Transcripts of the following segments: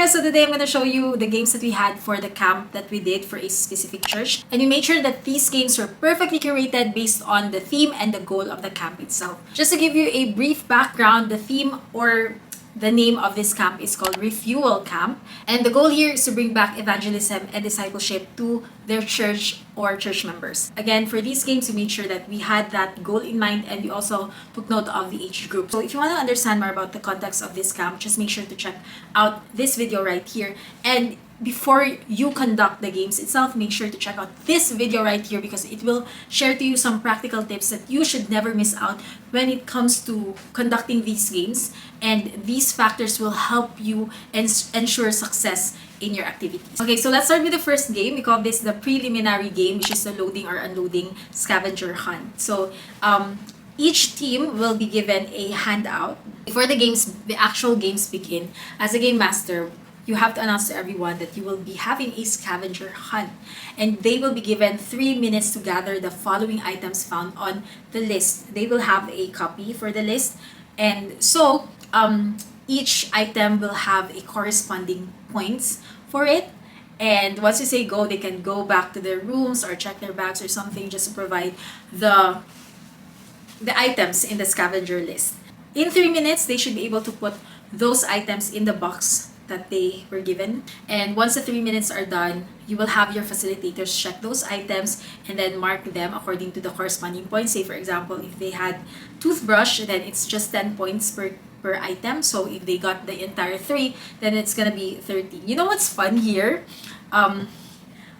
guys, so today I'm going to show you the games that we had for the camp that we did for a specific church. And we made sure that these games were perfectly curated based on the theme and the goal of the camp itself. Just to give you a brief background, the theme or the name of this camp is called Refuel Camp. And the goal here is to bring back evangelism and discipleship to their church or church members. Again, for these games, we made sure that we had that goal in mind and we also took note of the age group. So if you want to understand more about the context of this camp, just make sure to check out this video right here. And before you conduct the games itself, make sure to check out this video right here because it will share to you some practical tips that you should never miss out when it comes to conducting these games. And these factors will help you ensure success in your activities. Okay, so let's start with the first game. We call this the preliminary game, which is the loading or unloading scavenger hunt. So each team will be given a handout. Before the actual games begin, as a game master, you have to announce to everyone that you will be having a scavenger hunt. And they will be given 3 minutes to gather the following items found on the list. They will have a copy for the list. And so, each item will have a corresponding points for it. And once you say go, they can go back to their rooms or check their bags or something just to provide the items in the scavenger list. In 3 minutes, they should be able to put those items in the box that they were given. And once the 3 minutes are done, you will have your facilitators check those items and then mark them according to the corresponding points. Say for example, if they had toothbrush, then it's just 10 points per item. So if they got the entire 3, then it's gonna be 30. You know what's fun here?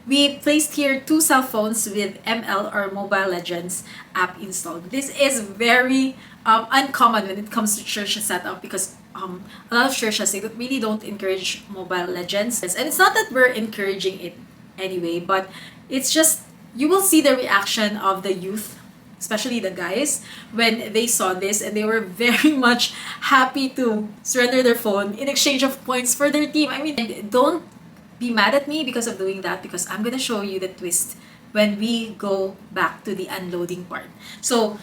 We placed here 2 cell phones with ML or Mobile Legends app installed. This is very uncommon when it comes to church setup because a lot of churches, they really don't encourage Mobile Legends. And it's not that we're encouraging it anyway, but it's just, you will see the reaction of the youth, especially the guys, when they saw this, and they were very much happy to surrender their phone in exchange of points for their team. I mean, don't be mad at me because of doing that, because I'm gonna show you the twist when we go back to the unloading part. So,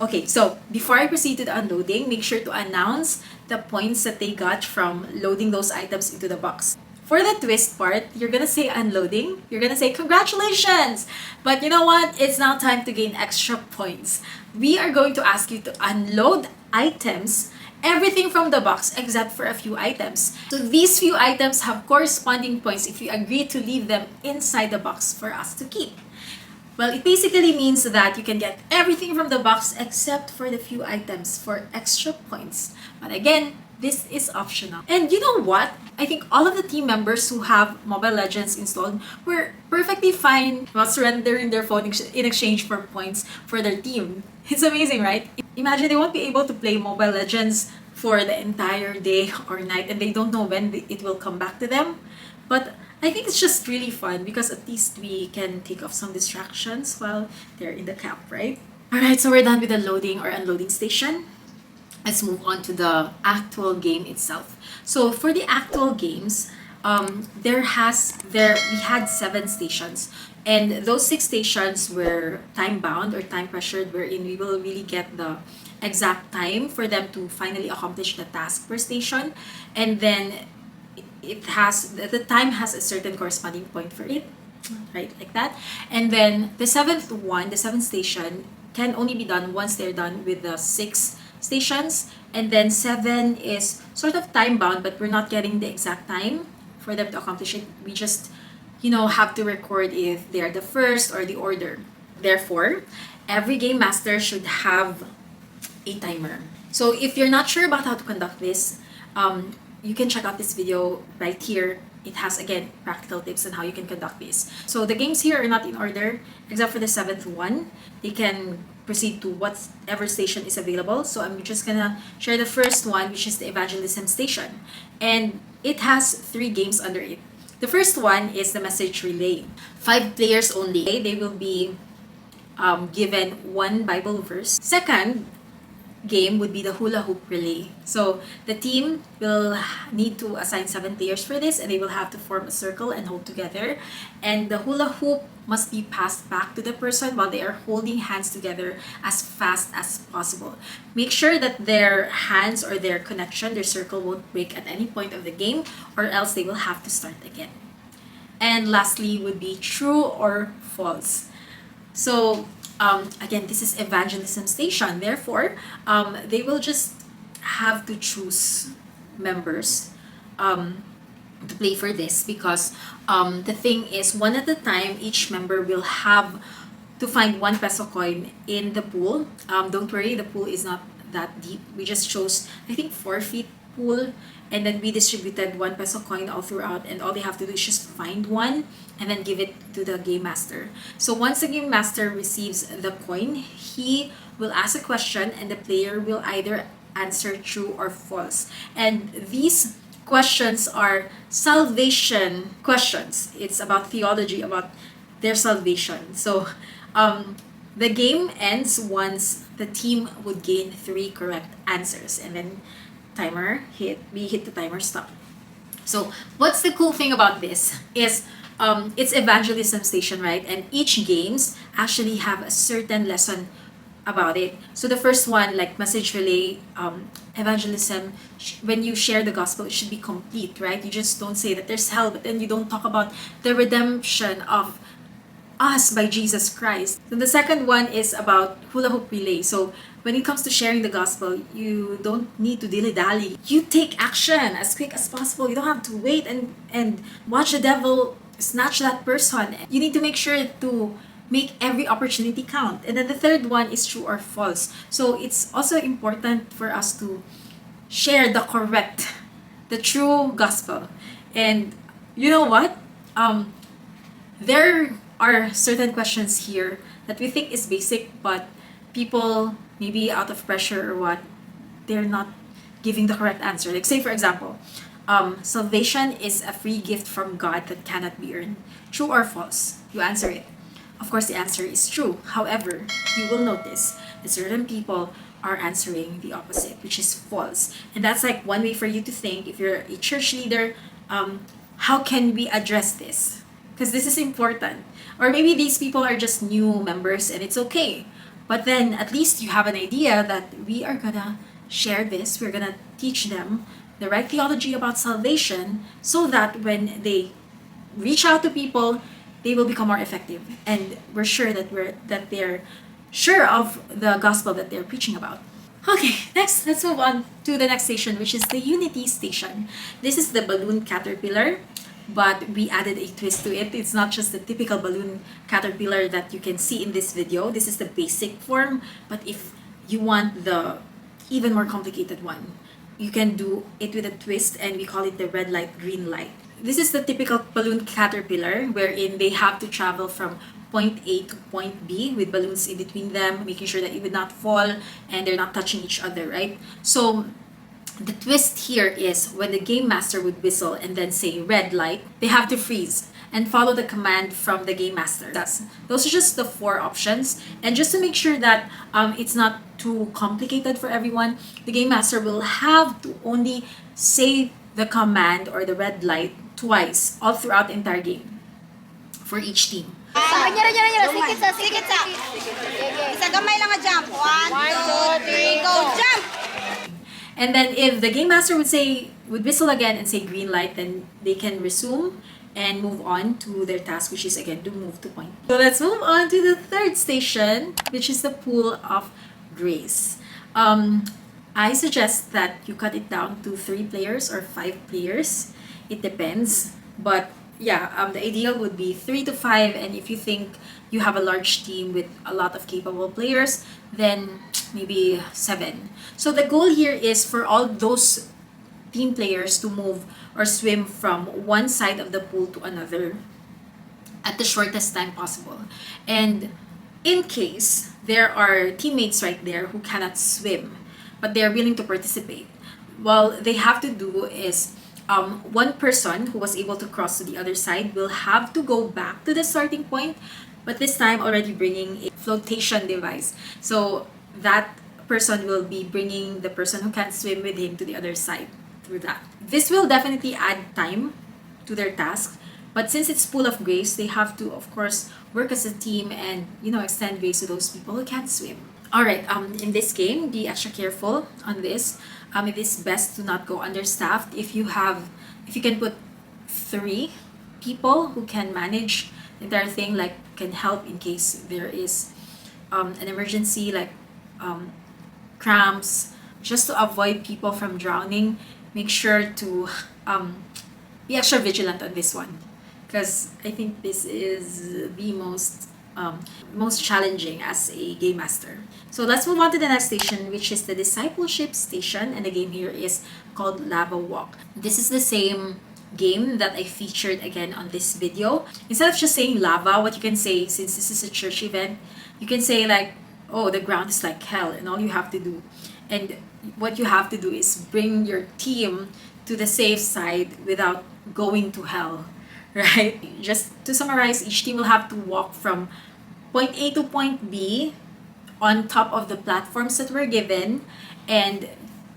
okay, so before I proceed to the unloading, make sure to announce the points that they got from loading those items into the box. For the twist part, you're gonna say unloading, you're gonna say congratulations! But you know what? It's now time to gain extra points. We are going to ask you to unload items, everything from the box except for a few items. So these few items have corresponding points if you agree to leave them inside the box for us to keep. Well, it basically means that you can get everything from the box except for the few items for extra points. But again, this is optional. And you know what? I think all of the team members who have Mobile Legends installed were perfectly fine while surrendering their phone in exchange for points for their team. It's amazing, right? Imagine they won't be able to play Mobile Legends for the entire day or night and they don't know when it will come back to them. But I think it's just really fun because at least we can take off some distractions while they're in the camp, right? Alright, so we're done with the loading or unloading station. Let's move on to the actual game itself. So for the actual games, we had 7 stations. And those 6 stations were time-bound or time-pressured, wherein we will really get the exact time for them to finally accomplish the task per station. And then the time has a certain corresponding point for it, right, like that. And then the seventh station can only be done once they're done with the 6 stations. And then 7 is sort of time bound, but we're not getting the exact time for them to accomplish it. We just, have to record if they're the first or the order. Therefore, every game master should have a timer. So if you're not sure about how to conduct this, you can check out this video right here. It has, again, practical tips on how you can conduct this. So the games here are not in order, except for the 7th one. They can proceed to whatever station is available. So I'm just gonna share the first one, which is the Evangelism Station. And it has 3 games under it. The first one is the message relay. 5 players only. They will be given 1 Bible verse. Second, game would be the hula hoop relay. So the team will need to assign 7 players for this, and they will have to form a circle and hold together. And the hula hoop must be passed back to the person while they are holding hands together as fast as possible. Make sure that their hands or their connection, their circle, won't break at any point of the game, or else they will have to start again. And lastly would be true or false. So again, this is Evangelism Station. Therefore, they will just have to choose members to play for this, because the thing is, one at a time, each member will have to find 1 peso coin in the pool. Don't worry, the pool is not that deep. We just chose, I think, 4 feet pool, and then we distributed 1 peso coin all throughout, and all they have to do is just find one and then give it to the game master. So once the game master receives the coin, he will ask a question, and the player will either answer true or false. And these questions are salvation questions. It's about theology, about their salvation. So the game ends once the team would gain 3 correct answers, and then we hit the timer stop. So what's the cool thing about this is it's Evangelism Station, right? And each games actually have a certain lesson about it. So the first one, like message relay, evangelism, when you share the gospel, it should be complete, right? You just don't say that there's hell, but then you don't talk about the redemption of us by Jesus Christ. So the second one is about hula hoop relay. So when it comes to sharing the gospel, you don't need to dilly-dally. You take action as quick as possible. You don't have to wait and watch the devil snatch that person. You need to make sure to make every opportunity count. And then the third one is true or false. So it's also important for us to share the true gospel. And you know what? There are certain questions here that we think is basic, but people, maybe out of pressure or what, they're not giving the correct answer. Like, say for example, salvation is a free gift from God that cannot be earned. True or false? You answer it. Of course, the answer is true. However, you will notice that certain people are answering the opposite, which is false. And that's like one way for you to think, if you're a church leader, how can we address this? Because this is important. Or maybe these people are just new members and it's okay. But then at least you have an idea that we are gonna share this, we're gonna teach them the right theology about salvation, so that when they reach out to people, they will become more effective. And we're sure that they're sure of the gospel that they're preaching about. Okay, next, let's move on to the next station, which is the Unity Station. This is the balloon caterpillar, but we added a twist to it. It's not just the typical balloon caterpillar that you can see in this video. This is the basic form, but if you want the even more complicated one, you can do it with a twist, and we call it the red light, green light. This is the typical balloon caterpillar, wherein they have to travel from point A to point B with balloons in between them, making sure that it would not fall and they're not touching each other, right? So the twist here is when the game master would whistle and then say red light, they have to freeze and follow the command from the game master. Those are just the 4 options. And just to make sure that it's not too complicated for everyone, the game master will have to only say the command or the red light twice all throughout the entire game for each team. Sikit sa. Isa gamay lang nga jump. 1, 2, 3, go, jump! And then if the game master would whistle again and say green light, then they can resume and move on to their task, which is again to move to point. So let's move on to the third station, which is the pool of grace. I suggest that you cut it down to 3 players or 5 players. It depends, but yeah, the ideal would be 3 to 5, and if you think you have a large team with a lot of capable players, then maybe 7. So the goal here is for all those team players to move or swim from one side of the pool to another at the shortest time possible. And in case there are teammates right there who cannot swim, but they are willing to participate, what they have to do is one person who was able to cross to the other side will have to go back to the starting point, but this time already bringing a flotation device. So that person will be bringing the person who can't swim with him to the other side through that. This will definitely add time to their task, but since it's full of grace, they have to, of course, work as a team and, extend grace to those people who can't swim. All right, in this game, be extra careful on this. It is best to not go understaffed. If you can put 3 people who can manage the entire thing, like can help in case there is an emergency, like cramps, just to avoid people from drowning, make sure to be extra vigilant on this one, because I think this is the most challenging as a game master. So let's move on to the next station, which is the Discipleship Station, and the game here is called Lava Walk. This is the same game that I featured again on this video. Instead of just saying lava, what you can say, since this is a church event, you can say like, oh, the ground is like hell, and all you have to do, and what you have to do is bring your team to the safe side without going to hell, right? Just to summarize, each team will have to walk from point A to point B on top of the platforms that were given, and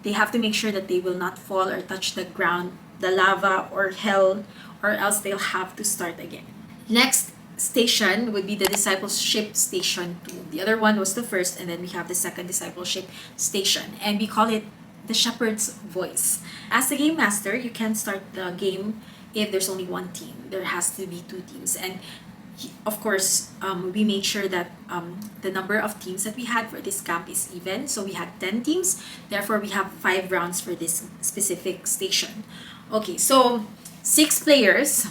they have to make sure that they will not fall or touch the ground, the lava or hell, or else they'll have to start again. Next station would be the Discipleship Station 2. The other one was the first, and then we have the second Discipleship Station, and we call it the Shepherd's Voice. As the game master, you can start the game if there's only one team. There has to be 2 teams, and of course, we made sure that the number of teams that we had for this camp is even. So we had 10 teams. Therefore, we have 5 rounds for this specific station. Okay, so 6 players.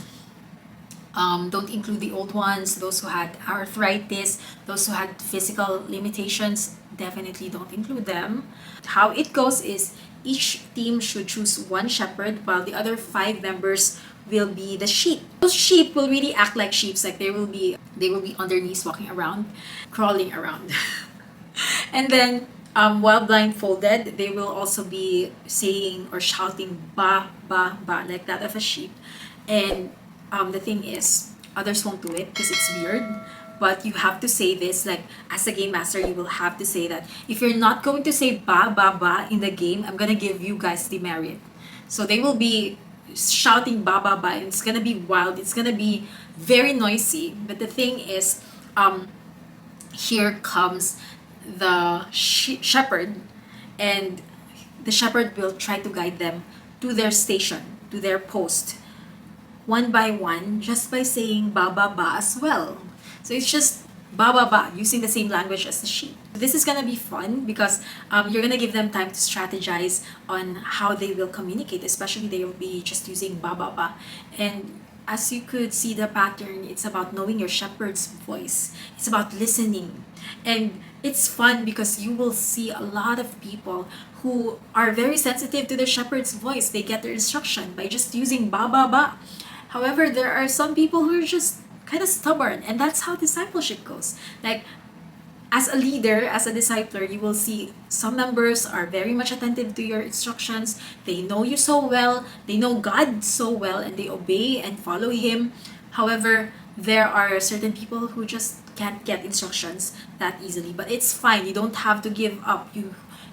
Don't include the old ones, those who had arthritis, those who had physical limitations, definitely don't include them. How it goes is each team should choose 1 shepherd, while the other 5 members will be the sheep. Those sheep will really act like sheep, like they will be on their knees walking around, crawling around. And then while blindfolded, they will also be saying or shouting ba ba ba, like that of a sheep. And the thing is, others won't do it because it's weird, but you have to say this, like as a game master, you will have to say that if you're not going to say ba ba ba in the game, I'm gonna give you guys demerit. So they will be shouting ba ba ba, and it's gonna be wild, it's gonna be very noisy. But the thing is, here comes the shepherd, and the shepherd will try to guide them to their station, to their post, one by one, just by saying ba ba ba as well. So it's just ba ba ba, using the same language as the sheep. This is gonna be fun because you're gonna give them time to strategize on how they will communicate, especially they will be just using ba ba ba. And as you could see the pattern, it's about knowing your shepherd's voice. It's about listening. And it's fun because you will see a lot of people who are very sensitive to their shepherd's voice. They get their instruction by just using ba ba ba. However, there are some people who are just kind of stubborn, and that's how discipleship goes. Like, as a leader, as a discipler, you will see some members are very much attentive to your instructions. They know you so well, they know God so well, and they obey and follow Him. However, there are certain people who just can't get instructions that easily. But it's fine, you don't have to give up.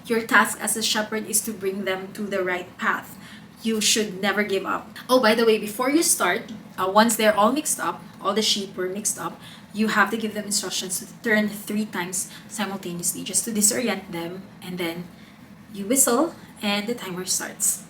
Your task as a shepherd is to bring them to the right path. You should never give up. Oh, by the way, before you start, once they're all mixed up, all the sheep were mixed up, you have to give them instructions to turn 3 times simultaneously just to disorient them, and then you whistle and the timer starts.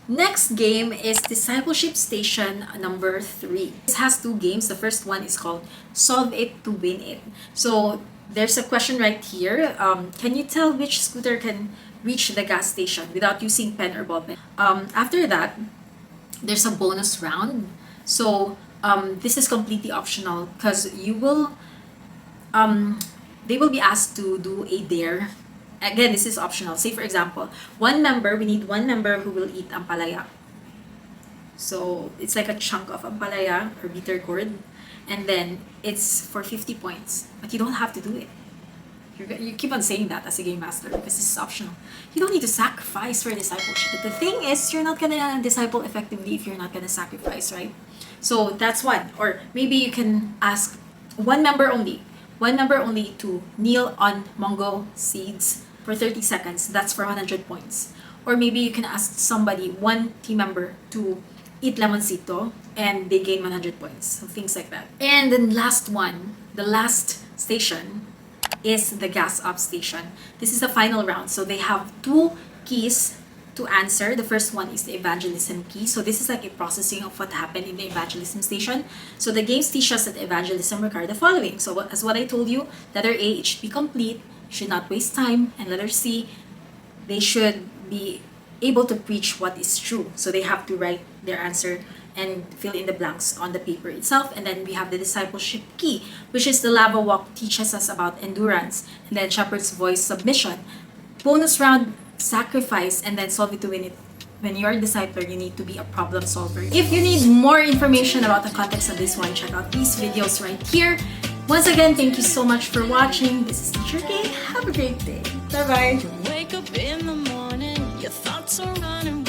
Next game is Discipleship Station number 3. This has 2 games. The first one is called Solve It to Win It. So there's a question right here. Can you tell which scooter can reach the gas station without using pen or ball pen? After that, there's a bonus round. So this is completely optional because they will be asked to do a dare, Again, this is optional. Say for example, we need one member who will eat ampalaya. So it's like a chunk of ampalaya or bitter gourd, and then it's for 50 points. But you don't have to do it. You keep on saying that as a game master because this is optional. You don't need to sacrifice for discipleship. But the thing is, you're not gonna disciple effectively if you're not gonna sacrifice, right? So that's one. Or maybe you can ask one member only to kneel on mango seeds for 30 seconds. That's for 100 points. Or maybe you can ask one team member to eat lemoncito and they gain 100 points. So things like that. And then the last station is the gas up station. This is the final round. So they have 2 keys to answer. The first one is the evangelism key. So this is like a processing of what happened in the evangelism station. So the games teach us that evangelism require the following. So as what I told you, letter A, it should be complete, should not waste time. And letter C, they should be able to preach what is true. So they have to write their answer and fill in the blanks on the paper itself. And then we have the discipleship key, which is the lava walk, teaches us about endurance. And then shepherd's voice, submission. Bonus round, sacrifice, and then solve it to win it. When you're a discipler, you need to be a problem solver. If you need more information about the context of this one, check out these videos right here. Once again, thank you so much for watching. This is Teacher Kay. Have a great day. Bye-bye. Wake up in the morning, your thoughts are running